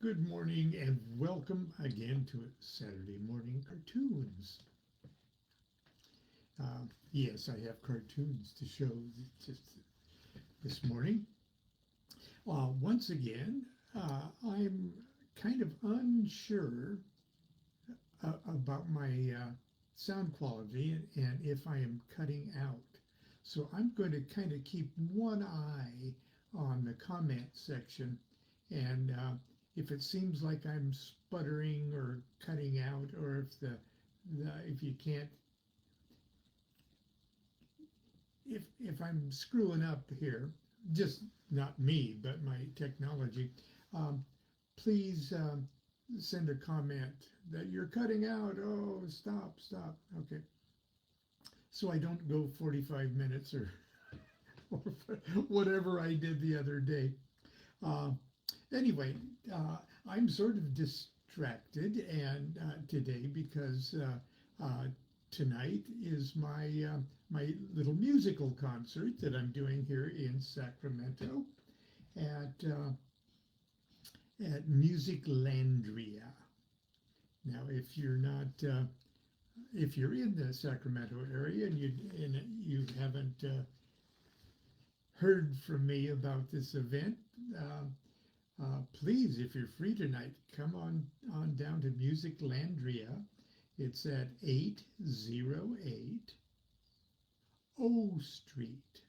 Good morning and welcome again to Saturday Morning Cartoons. Yes, I have cartoons to show this morning. Once again, I'm kind of unsure about my sound quality and if I am cutting out. So I'm going to kind of keep one eye on the comment section, and if it seems like I'm sputtering or cutting out, or if you can't, if I'm screwing up here, just not me but my technology, please send a comment that you're cutting out. Oh, stop. Okay, so I don't go 45 minutes or whatever I did the other day. Uh, anyway, I'm sort of distracted and today because tonight is my little musical concert that I'm doing here in Sacramento at Musiclandria. Now, if you're in the Sacramento area and you haven't heard from me about this event, please, if you're free tonight, come on down to Musiclandria. It's at 808 O Street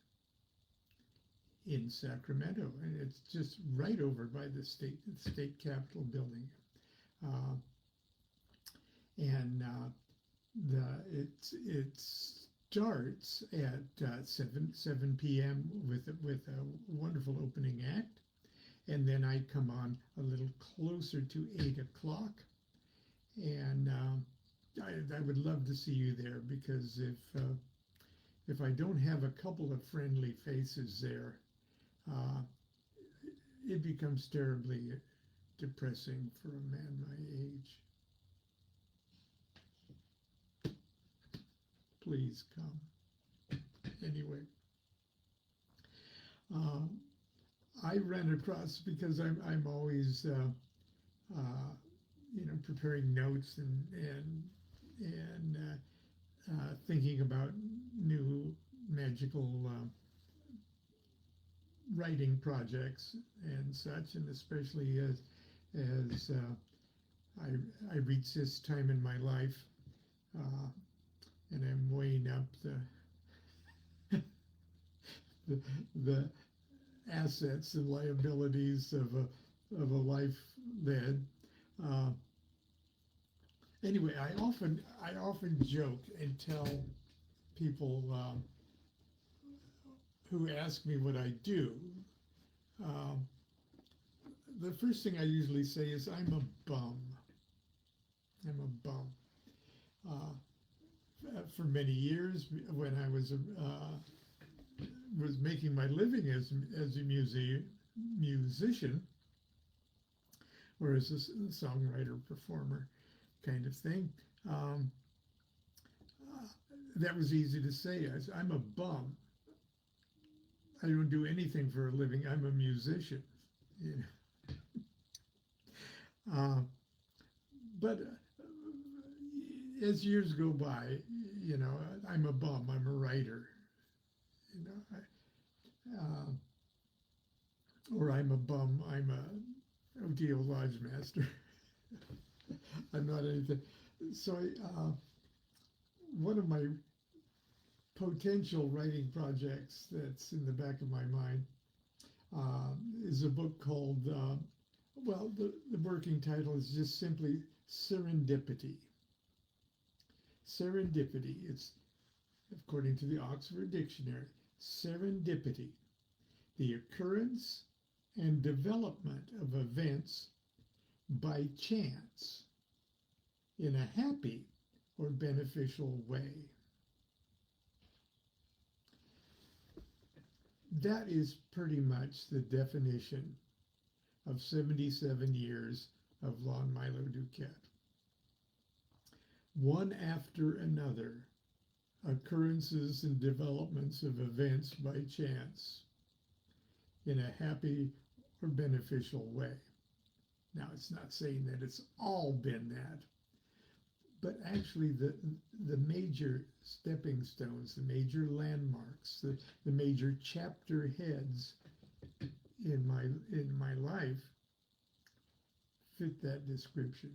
in Sacramento, and it's just right over by the state capitol building. And it starts at 7 p.m. with a wonderful opening act, and then I come on a little closer to 8 o'clock, and I would love to see you there, because if I don't have a couple of friendly faces there, it becomes terribly depressing for a man my age. Please come. Anyway, I ran across, because I'm always preparing notes and thinking about new magical writing projects and such, and especially as I reach this time in my life, and I'm weighing up the assets and liabilities of a life led. Anyway, I often joke and tell people who ask me what I do. The first thing I usually say is I'm a bum. I'm a bum. For many years, when I was making my living as a musician, or as a songwriter, performer kind of thing, that was easy to say. I'm a bum. I don't do anything for a living. I'm a musician. You know? But as years go by, I'm a bum. I'm a writer. Or I'm a bum. I'm a OTO lodge master. I'm not anything. So one of my potential writing projects that's in the back of my mind is a book called, the working title is just simply Serendipity. Serendipity, it's according to the Oxford Dictionary, serendipity, the occurrence and development of events by chance in a happy or beneficial way. That is pretty much the definition of 77 years of Lon Milo DuQuette. One after another, occurrences and developments of events by chance in a happy or beneficial way. Now, it's not saying that it's all been that, but actually the major stepping stones, the major landmarks, the major chapter heads in my life fit that description.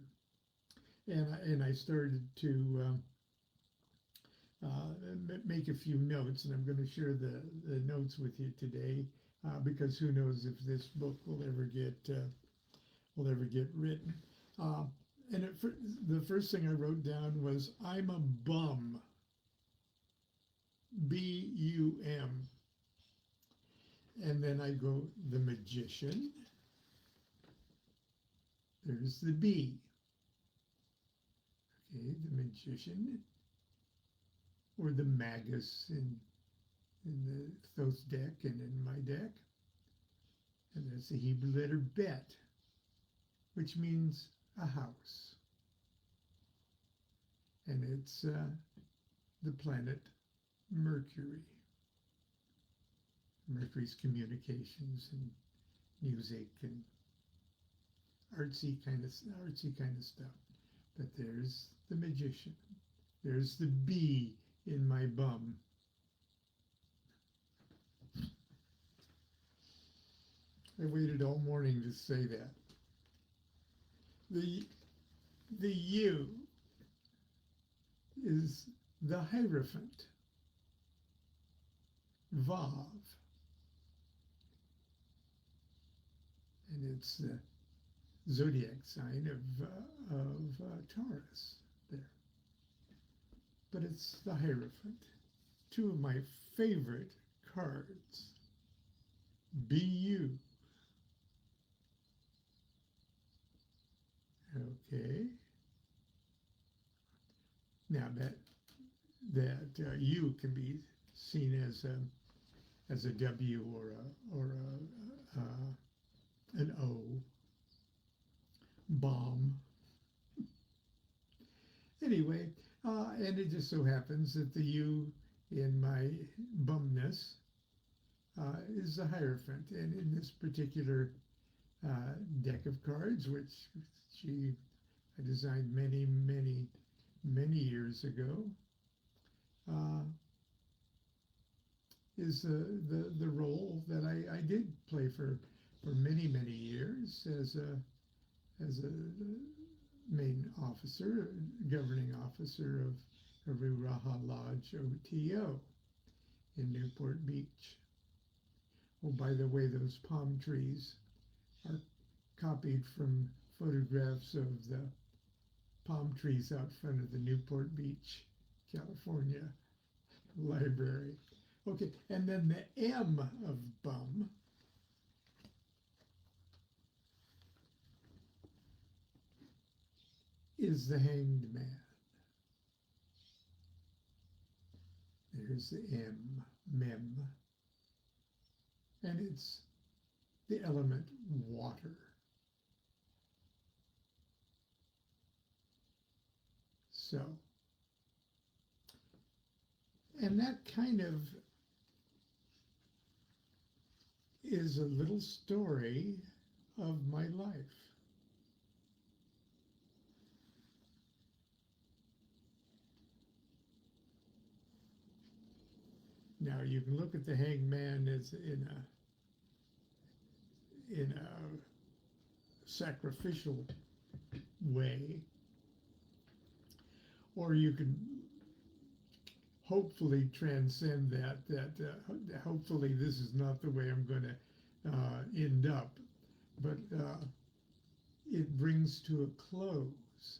And I started to make a few notes, and I'm going to share the notes with you today, because who knows if this book will ever get written. And the first thing I wrote down was, I'm a bum. B-U-M. And then I go, the magician. There's the B. Okay, the magician, or the magus in the Thoth deck and in my deck. And there's the Hebrew letter Bet, which means a house. And it's the planet Mercury. Mercury's communications and music and artsy kind of stuff. But there's the magician. There's the bee in my bum. I waited all morning to say that. The U is the Hierophant, Vav, and it's the zodiac sign of Taurus there. But it's the Hierophant, two of my favorite cards. BU. Okay. Now that U can be seen as a W or an O. Bomb. Anyway, and it just so happens that the U in my bumness is the Hierophant, and in this particular deck of cards, which I designed many years ago, is the role that I did play for many years as a main officer, governing officer of Ruaha Lodge OTO in Newport Beach. Oh, by the way, those palm trees are copied from photographs of the palm trees out front of the Newport Beach, California library. Okay, and then the M of bum is the Hanged Man. There's the M, mem, and it's the element water. So, and that kind of is a little story of my life. Now you can look at the Hanged Man as in a sacrificial way, or you can hopefully transcend that. Hopefully this is not the way I'm going to end up, but it brings to a close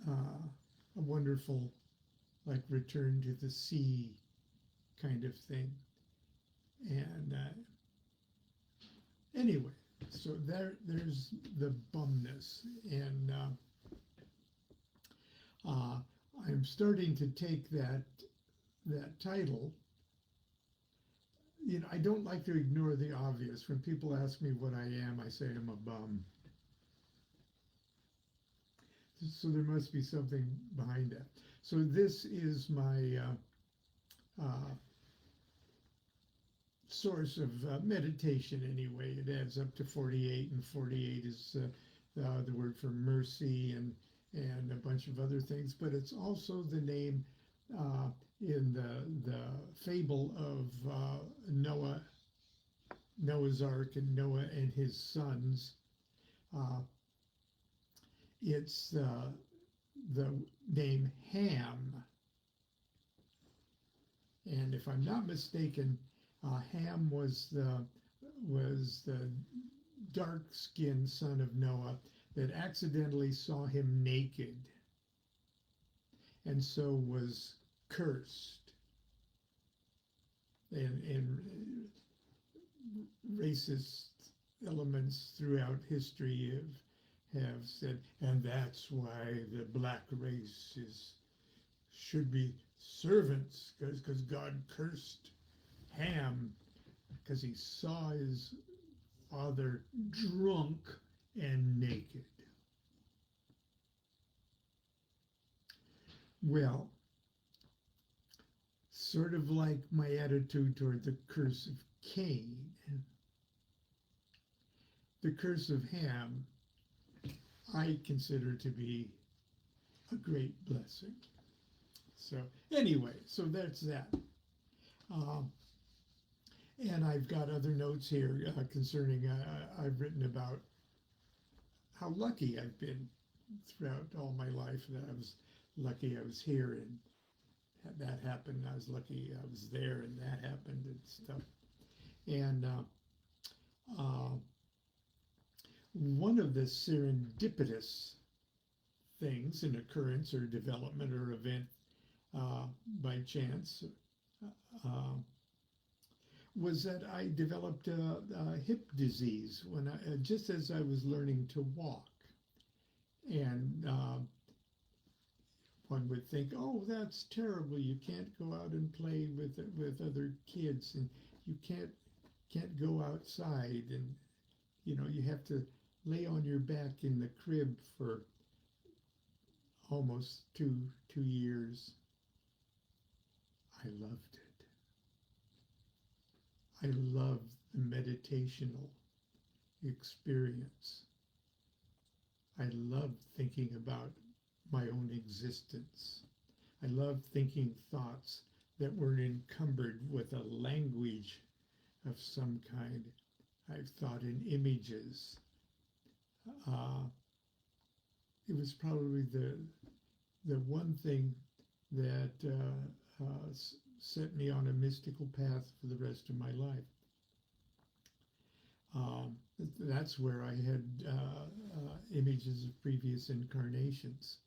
a wonderful, like, return to the sea kind of thing. And anyway, so there's the bumness, and I'm starting to take that title. You know, I don't like to ignore the obvious. When people ask me what I am, I say I'm a bum. So there must be something behind that. So this is my source of meditation anyway. It adds up to 48, and 48 is the word for mercy and a bunch of other things. But it's also the name in the fable of Noah's Ark and Noah and his sons. It's the name Ham. And if I'm not mistaken, Ham was the dark-skinned son of Noah that accidentally saw him naked, and so was cursed. And racist elements throughout history have said, and that's why the black race should be servants, because God cursed Ham because he saw his father drunk and naked. Well, sort of like my attitude toward the curse of Cain, the curse of Ham I consider to be a great blessing. So anyway, so that's that. And I've got other notes here concerning, I've written about how lucky I've been throughout all my life, that I was lucky I was here and that happened. I was lucky I was there and that happened and stuff. And one of the serendipitous things, an occurrence or development or event by chance, was that I developed a hip disease when just as I was learning to walk. And one would think, oh, that's terrible. You can't go out and play with other kids, and you can't go outside, and you have to lay on your back in the crib for almost two years. I loved it. I loved the meditational experience. I loved thinking about my own existence. I loved thinking thoughts that weren't encumbered with a language of some kind. I've thought in images. It was probably the one thing that set me on a mystical path for the rest of my life. That's where I had images of previous incarnations.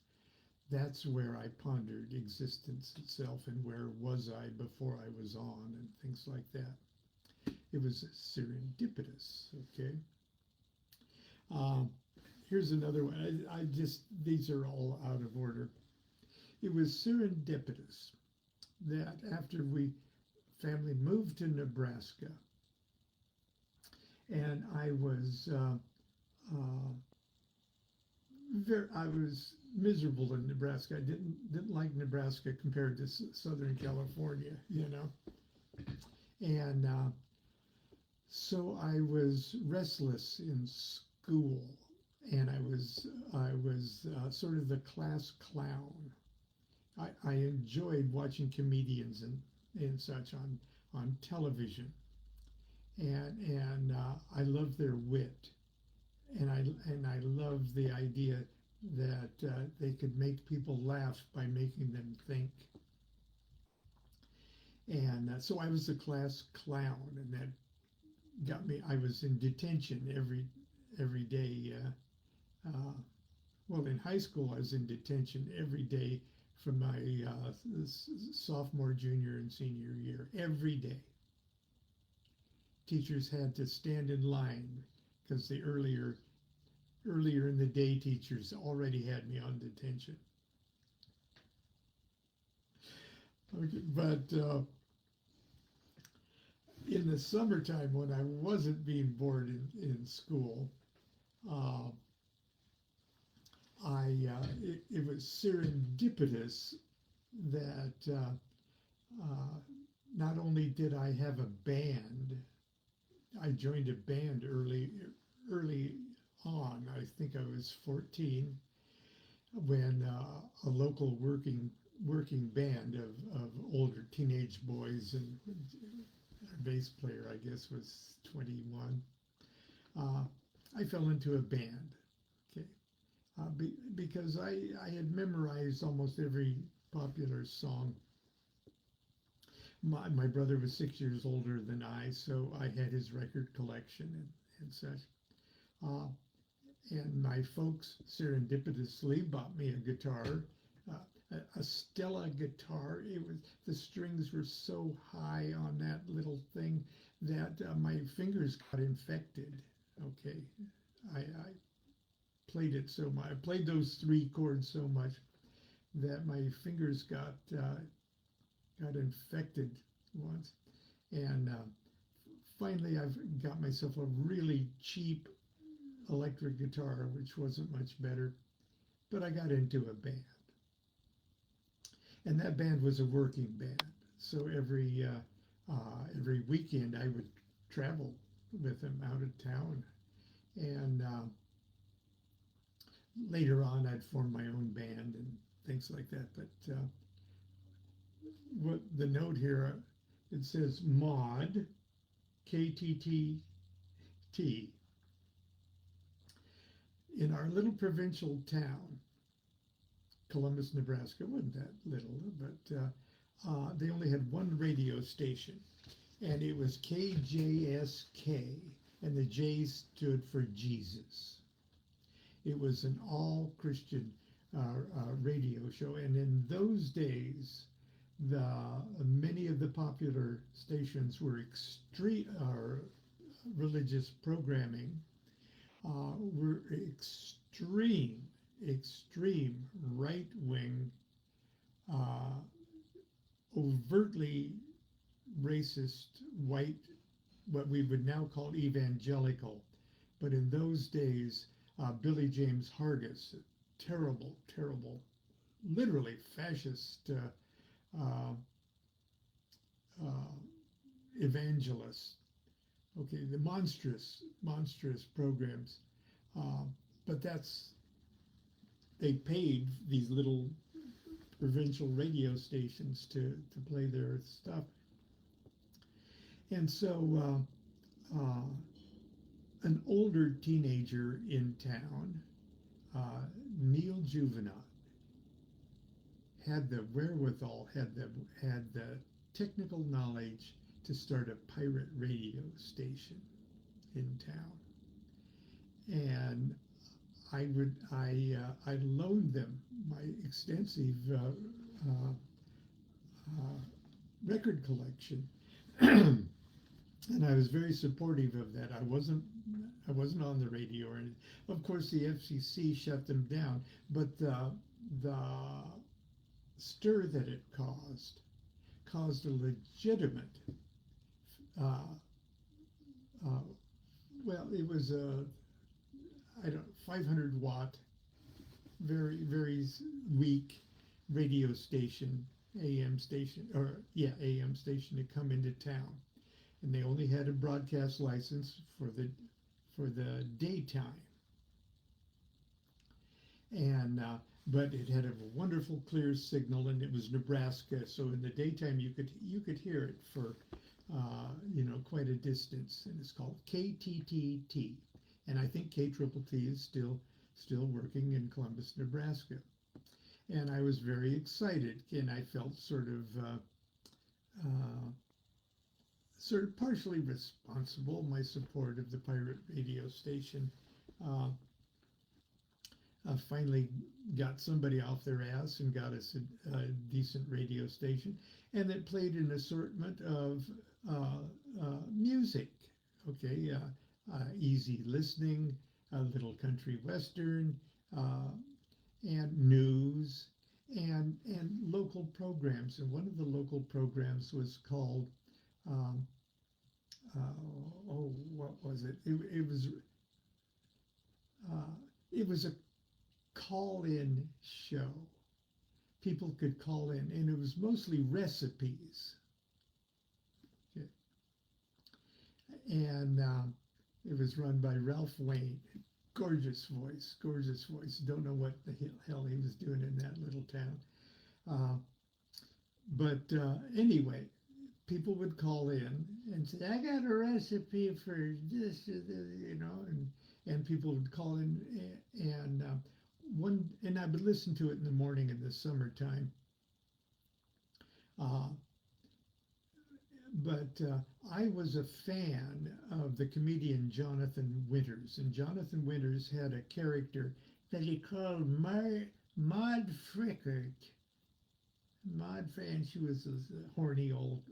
That's where I pondered existence itself and where was I before I was on and things like that. It was serendipitous, okay? Here's another one. These are all out of order. It was serendipitous that after family moved to Nebraska, and I was I was miserable in Nebraska. I didn't like Nebraska compared to Southern California, and so I was restless in school, and I was sort of the class clown. I enjoyed watching comedians and such on television, and I loved their wit, and I loved the idea that they could make people laugh by making them think. And so I was the class clown, and that got me. I was in detention every day. Well, in high school, I was in detention every day from my sophomore, junior, and senior year. Every day. Teachers had to stand in line because the earlier in the day teachers already had me on detention. Okay, but in the summertime when I wasn't being bored in school, it was serendipitous that not only did I have a band I joined a band early on. I think I was 14 when a local working band of older teenage boys, and our bass player, I guess, was 21. I fell into a band, okay, because I had memorized almost every popular song. My brother was 6 years older than I, so I had his record collection and such. Uh, and my folks serendipitously bought me a guitar, a Stella guitar. The strings were so high on that little thing that my fingers got infected. Okay, I played it so much. I played those 3 chords so much that my fingers got infected once, and finally I've got myself a really cheap electric guitar, which wasn't much better, but I got into a band, and that band was a working band. So every weekend I would travel with them out of town, and later on I'd form my own band and things like that. But what the note here, it says mod KTTT. In our little provincial town, Columbus, Nebraska, wasn't that little, but they only had one radio station, and it was KJSK, and the J stood for Jesus. It was an all-Christian radio show, and in those days, many of the popular stations were extreme religious programming. Were extreme right-wing, overtly racist white, what we would now call evangelical. But in those days, Billy James Hargis, terrible, literally fascist evangelist. Okay, the monstrous programs, but they paid these little provincial radio stations to play their stuff, and so an older teenager in town, Neil Juvenot, had the wherewithal, had the technical knowledge to start a pirate radio station in town, and I loaned them my extensive record collection, and I was very supportive of that. I wasn't on the radio, or anything. Of course, the FCC shut them down, but the stir that it caused a legitimate. Well, it was a 500 watt, very weak radio station, AM station to come into town, and they only had a broadcast license for the daytime, and but it had a wonderful clear signal, and it was Nebraska, so in the daytime you could hear it for quite a distance, and it's called KTTT, and I think KTTT is still working in Columbus, Nebraska, and I was very excited, and I felt sort of partially responsible. My support of the pirate radio station finally got somebody off their ass and got us a decent radio station, and it played an assortment of music. Okay, easy listening, a little country western, and news, and local programs. And one of the local programs was called what was it? It was a call-in show. People could call in, and it was mostly recipes. Okay. and it was run by Ralph Wayne. Gorgeous voice, gorgeous voice. Don't know what the hell he was doing in that little town. Uh, but anyway, people would call in and say, "I got a recipe for this," and people would call in and and I would listen to it in the morning in the summertime. Uh, but I was a fan of the comedian Jonathan Winters, and Jonathan Winters had a character that he called Maud Frickert. And she was a horny old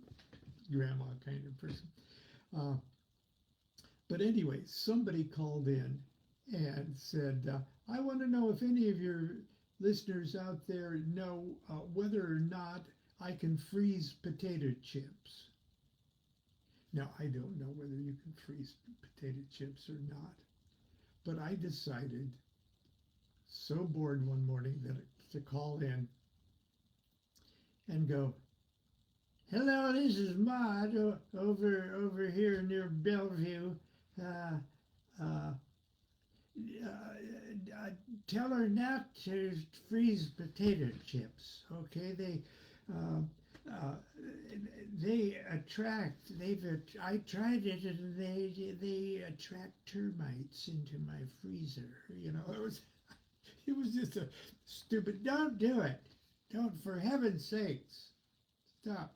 grandma kind of person. Uh, but anyway, somebody called in and said, "I want to know if any of your listeners out there know whether or not I can freeze potato chips." Now, I don't know whether you can freeze potato chips or not, but I decided, so bored one morning, that to call in and go, "Hello, this is Maud over here near Bellevue. Uh, uh, Tell her not to freeze potato chips. Okay, uh, uh, they attract. I tried it, and they attract termites into my freezer. It was just a stupid. Don't do it. Don't, for heaven's sakes, stop."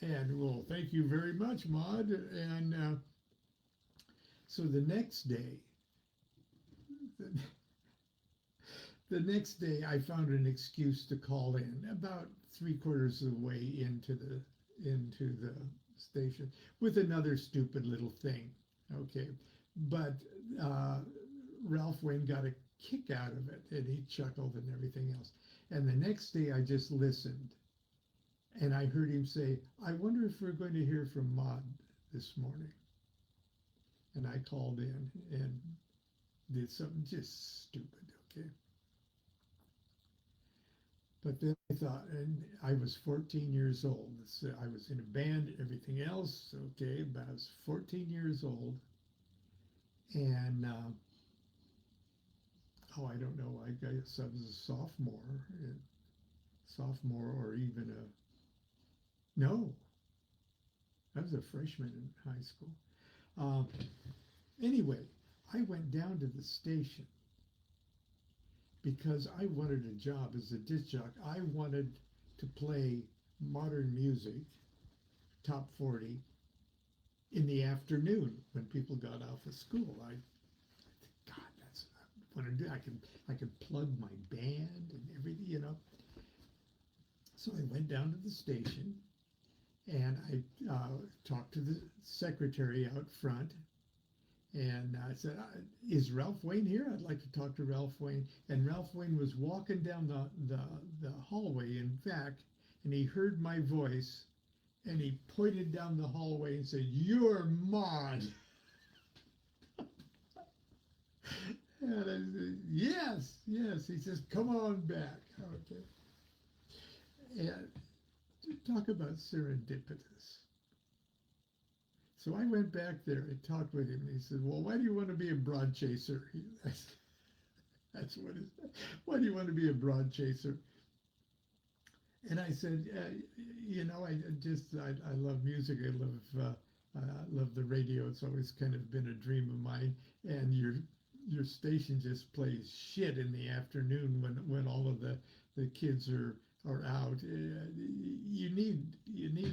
And well, thank you very much, Maud. And so the next day, I found an excuse to call in about 3/4 of the way into the station with another stupid little thing. Okay, but Ralph Wayne got a kick out of it, and he chuckled and everything else. And the next day, I just listened, and I heard him say, "I wonder if we're going to hear from Maud this morning." And I called in and did something just stupid. Okay. But then I thought, and I was 14 years old. So I was in a band, everything else, okay, but I was 14 years old. And, I don't know, I guess I was a sophomore or even no, I was a freshman in high school. Um, anyway, I went down to the station because I wanted a job as a disc jockey. I wanted to play modern music, top 40, in the afternoon when people got off of school. God, that's what I want to do. I can plug my band and everything. So I went down to the station and I talked to the secretary out front. And I said, "Is Ralph Wayne here? I'd like to talk to Ralph Wayne." And Ralph Wayne was walking down the hallway, in fact, and he heard my voice, and he pointed down the hallway and said, "You're Maud." And I said, "Yes, yes." He says, "Come on back." Okay. And talk about serendipitous. So I went back there and talked with him. And he said, "Well, why do you want to be a broad chaser?" That's what it is. "Why do you want to be a broad chaser?" And I said, I love music. I love the radio. It's always kind of been a dream of mine. And your station just plays shit in the afternoon when all of the kids are out. You need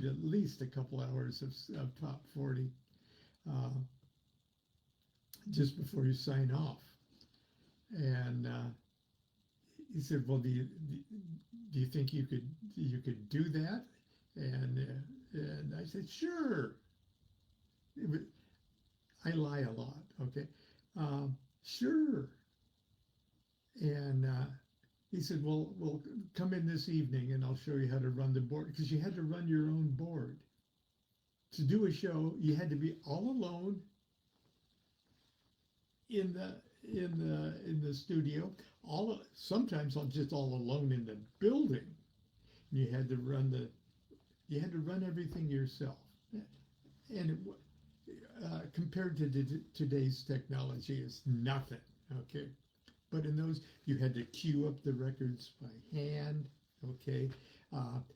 at least a couple hours of top 40 just before you sign off." And he said, "Well, do you think you could do that?" And I said, "Sure." I lie a lot, okay? Sure. And he said, well, come in this evening and I'll show you how to run the board," because you had to run your own board. To do a show, you had to be all alone in the studio. Sometimes just all alone in the building. You had to run everything yourself. And compared to today's technology, it's nothing. Okay, but in those, you had to queue up the records by hand. Okay,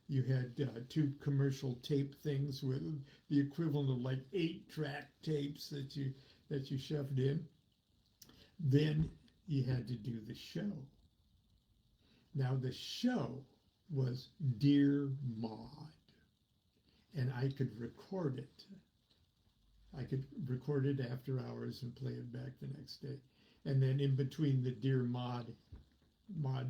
you had two commercial tape things with the equivalent of like 8-track tapes that you shoved in. Then you had to do the show. Now the show was Dear Maud, and I could record it. I could record it after hours and play it back the next day. And then in between the Dear Maud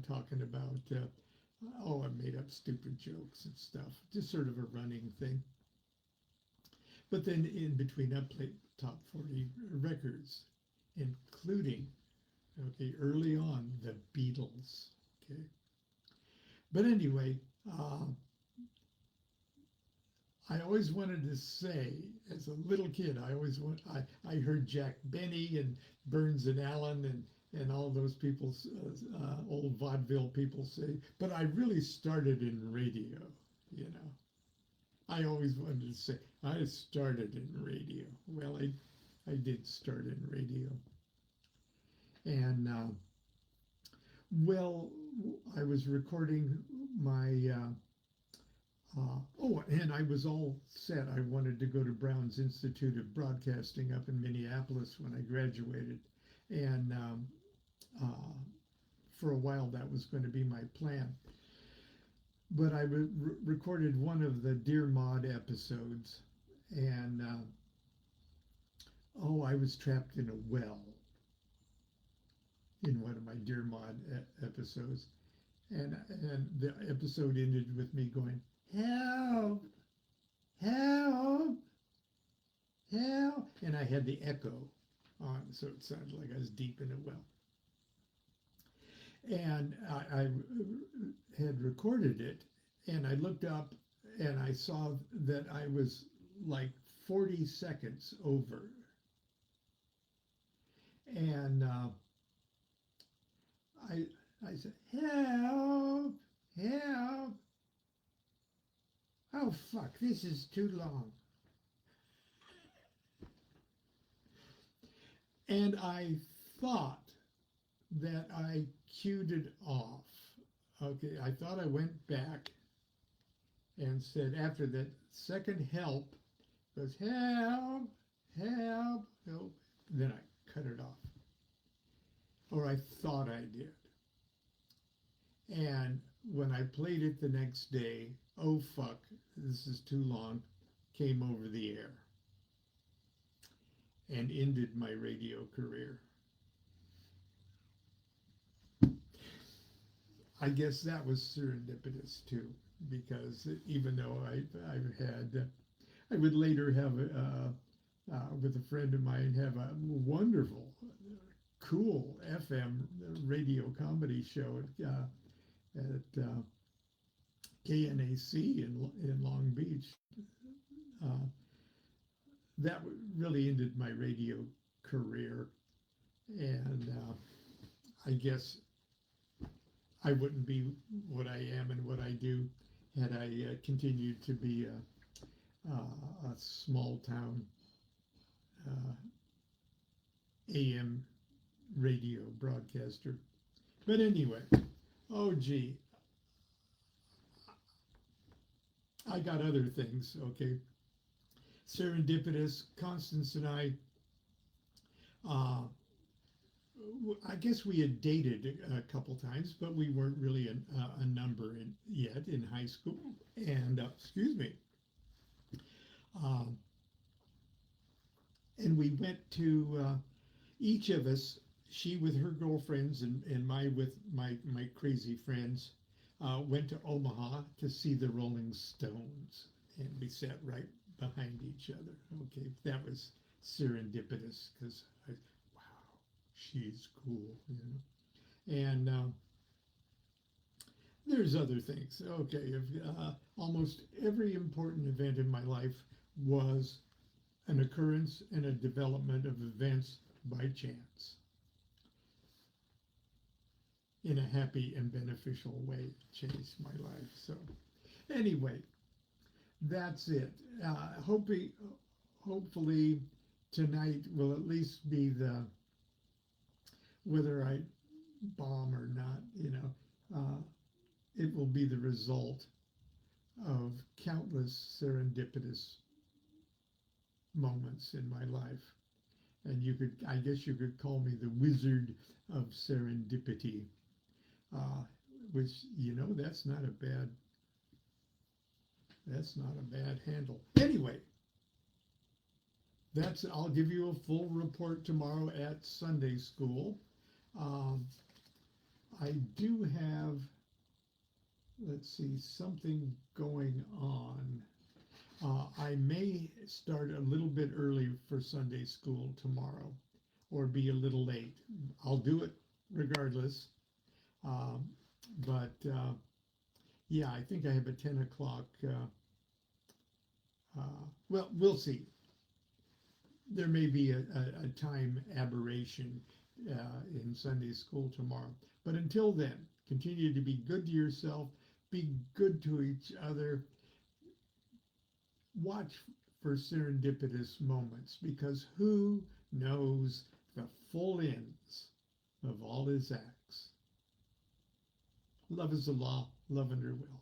talking about, I made up stupid jokes and stuff, just sort of a running thing. But then in between, I played top 40 records, including, okay, early on, the Beatles, okay. But anyway, I always wanted to say, as a little kid, I heard Jack Benny and Burns and Allen and all those people, old vaudeville people say, but I really started in radio, you know. I always wanted to say, I started in radio. Well, I did start in radio. And, I was recording my, and I was all set. I wanted to go to Brown's Institute of Broadcasting up in Minneapolis when I graduated. And for a while, that was going to be my plan. But I recorded one of the Dear Maud episodes, and I was trapped in a well in one of my Dear Maud episodes, and the episode ended with me going, "Help! Help! Help!" And I had the echo on, so it sounded like I was deep in a well. And I had recorded it, and I looked up and I saw that I was like 40 seconds over. And I said, "Help, help. Oh, fuck, this is too long." And I thought that I queued it off. Okay, I thought I went back and said after that second help was help, help, help. Then I cut it off. Or I thought I did. And when I played it the next day, oh fuck, this is too long, came over the air and ended my radio career. I guess that was serendipitous too, because even though I would later have, with a friend of mine, have a wonderful, cool FM radio comedy show at KNAC in Long Beach. That really ended my radio career, and I guess I wouldn't be what I am and what I do had I continued to be a small town AM radio broadcaster. But anyway, oh gee, I got other things, okay. Serendipitous, Constance and I guess we had dated a couple times, but we weren't really a number yet in high school. And and we went to each of us, she with her girlfriends and my with my crazy friends, went to Omaha to see the Rolling Stones, and we sat right behind each other. Okay, that was serendipitous because she's cool, you know. And there's other things. Okay, almost every important event in my life was an occurrence and a development of events by chance in a happy and beneficial way. It changed my life. So anyway, that's it. Hopefully tonight will at least be the, whether I bomb or not, it will be the result of countless serendipitous moments in my life. And I guess you could call me the wizard of serendipity, uh, which, that's not a bad handle. Anyway, I'll give you a full report tomorrow at Sunday school. Um, I do have, let's see, something going on. I may start a little bit early for Sunday school tomorrow, or be a little late. I'll do it regardless. Um, but yeah, I think I have a 10 o'clock. Well, we'll see. There may be a time aberration in Sunday school tomorrow. But until then, continue to be good to yourself, be good to each other. Watch for serendipitous moments, because who knows the full ends of all his acts? Love is the law, love under will.